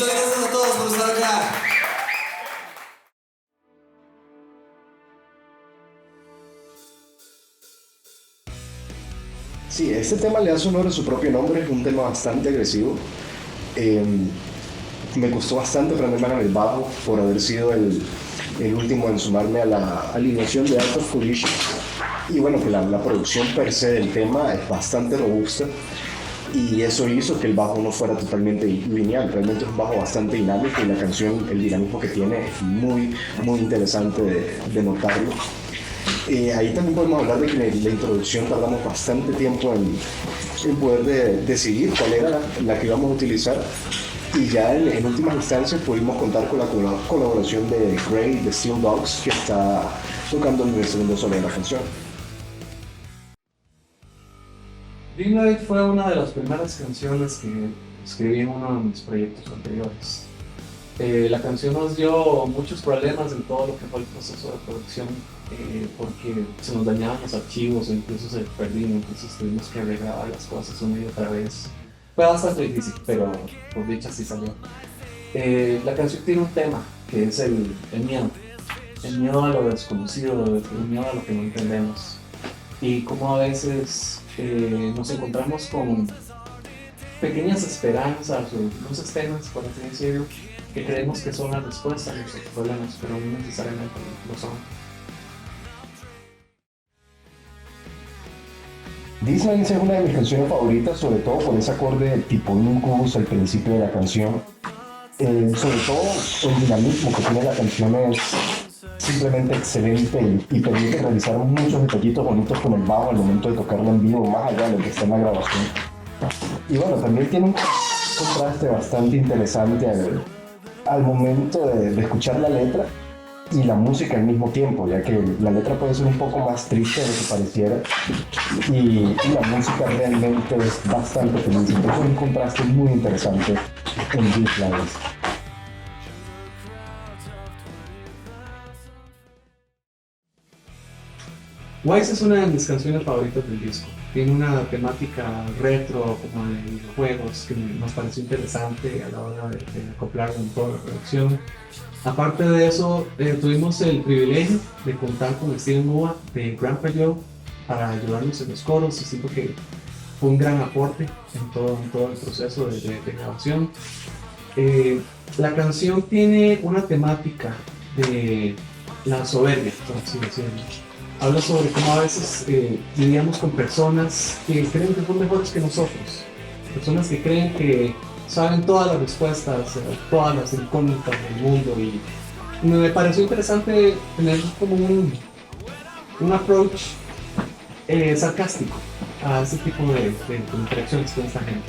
Muchas gracias a todos por estar acá. Sí, este tema le hace honor a su propio nombre, es un tema bastante agresivo. Eh, Me costó bastante aprenderme el bajo por haber sido el último en sumarme a la alineación de Art of Collision. Y bueno, que la producción per se del tema es bastante robusta y eso hizo que el bajo no fuera totalmente lineal. Realmente es un bajo bastante dinámico y la canción, el dinamismo que tiene es muy, muy interesante de notarlo. Ahí también podemos hablar de que en la introducción tardamos bastante tiempo en poder decidir cuál era la que íbamos a utilizar y ya en últimas instancias pudimos contar con la colaboración de Gray de Steel Dogs que está tocando en el segundo solo de la canción. Dreamlight fue una de las primeras canciones que escribí en uno de mis proyectos anteriores. La canción nos dio muchos problemas en todo lo que fue el proceso de producción, porque se nos dañaban los archivos o incluso se perdían, entonces tuvimos que arreglar las cosas una y otra vez. Fue bastante difícil, pero por dicha sí salió. La canción tiene un tema que es el miedo a lo desconocido, el miedo a lo que no entendemos. Y como a veces nos encontramos con pequeñas esperanzas o luces tenues, por así decirlo, que creemos que son la respuesta a nuestros problemas, pero no necesariamente lo son. These Lines es una de mis canciones favoritas, sobre todo por ese acorde tipo incubus al principio de la canción. Sobre todo el dinamismo que tiene la canción es simplemente excelente y permite realizar muchos detallitos bonitos con el bajo al momento de tocarlo en vivo, más allá de lo que está en la grabación. Y bueno, también tiene un contraste bastante interesante al momento de escuchar la letra y la música al mismo tiempo, ya que la letra puede ser un poco más triste de lo que pareciera y la música realmente es bastante feliz. Entonces es un contraste muy interesante en These Lines. Wise es una de mis canciones favoritas del disco. Tiene una temática retro, como de videojuegos, que nos pareció interesante a la hora de acoplarlo en toda la producción. Aparte de eso, tuvimos el privilegio de contar con Steven Moa de Grandpa Joe para ayudarnos en los coros y siento que fue un gran aporte en todo el proceso de grabación. La canción tiene una temática de la soberbia, por así decirlo. Habla sobre cómo a veces lidiamos con personas que creen que son mejores que nosotros, personas que creen que saben todas las respuestas, todas las incógnitas del mundo, y me pareció interesante tener como un approach sarcástico a ese tipo de interacciones con esta gente.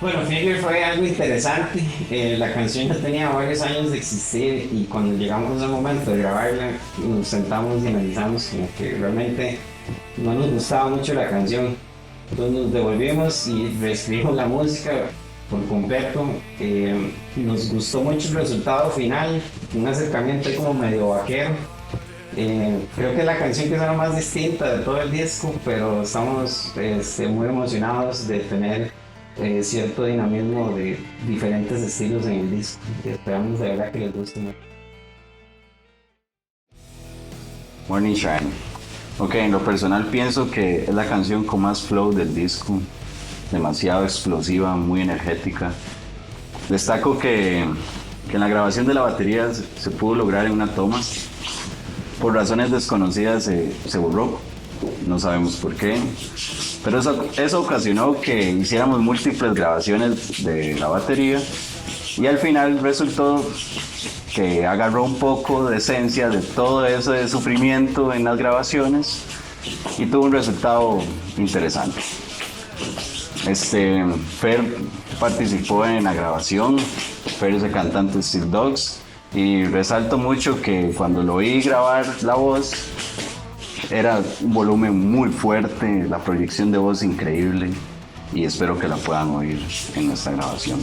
Bueno, Figure fue algo interesante. La canción ya tenía varios años de existir y cuando llegamos al momento de grabarla, nos sentamos y analizamos como que realmente no nos gustaba mucho la canción. Entonces nos devolvimos y reescribimos la música por completo. Nos gustó mucho el resultado final, un acercamiento como medio vaquero. Creo que es la canción que suena más distinta de todo el disco, pero estamos muy emocionados de tener cierto dinamismo de diferentes estilos en el disco y esperamos de verdad que les guste mucho. Morning Shine. Ok, en lo personal pienso que es la canción con más flow del disco, demasiado explosiva, muy energética. Destaco que en la grabación de la batería se pudo lograr en una toma. Por razones desconocidas se borró, no sabemos por qué, pero eso ocasionó que hiciéramos múltiples grabaciones de la batería y al final resultó que agarró un poco de esencia de todo eso de sufrimiento en las grabaciones y tuvo un resultado interesante. Fer participó en la grabación, Fer es el cantante de Steel Dogs, y resalto mucho que cuando lo oí grabar la voz era un volumen muy fuerte, la proyección de voz increíble y espero que la puedan oír en nuestra grabación.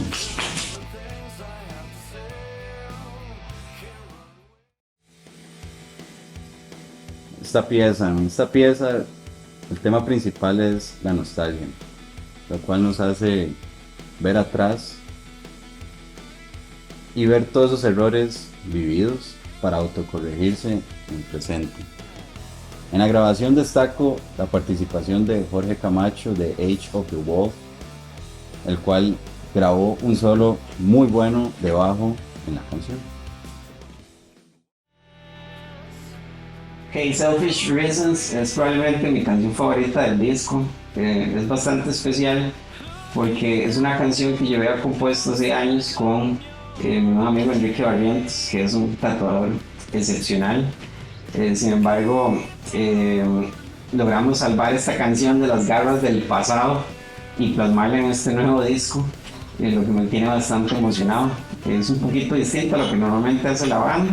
Esta pieza, el tema principal es la nostalgia. lo cual nos hace ver atrás y ver todos esos errores vividos para autocorregirse en el presente. En la grabación destaco la participación de Jorge Camacho de Age of the Wolf, el cual grabó un solo muy bueno de bajo en la canción. Hey, Selfish Reasons es probablemente mi canción favorita del disco. Es bastante especial porque es una canción que yo había compuesto hace años con mi amigo Enrique Barrientos, que es un tatuador excepcional. Sin embargo, logramos salvar esta canción de las garras del pasado y plasmarla en este nuevo disco, lo que me tiene bastante emocionado. Es un poquito distinto a lo que normalmente hace la banda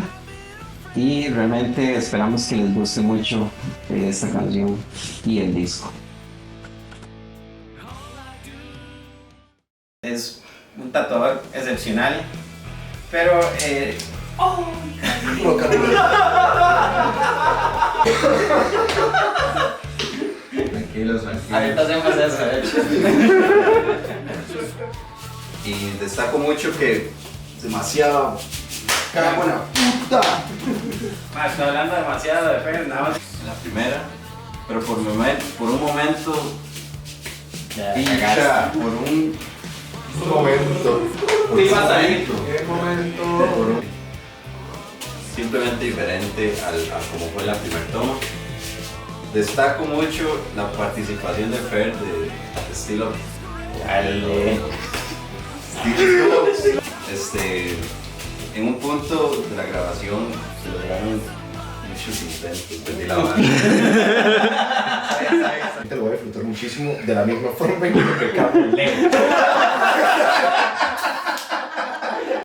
y realmente esperamos que les guste mucho esta canción y el disco. Es un tatuador excepcional, pero Tranquilos, ahorita hacemos eso, de hecho. Y destaco mucho que demasiado. ¡Cago en la puta! Estoy hablando demasiado de Fer, nada más. En la primera, pero por un momento, Picha, por un momento. Sí, pasa ahí. simplemente diferente a como fue la primera toma. Destaco mucho la participación de Fer de estilo en un punto de la grabación se lograron muchos intentos, perdí la mano. Te lo voy a disfrutar muchísimo de la misma forma en que Carlos Leo.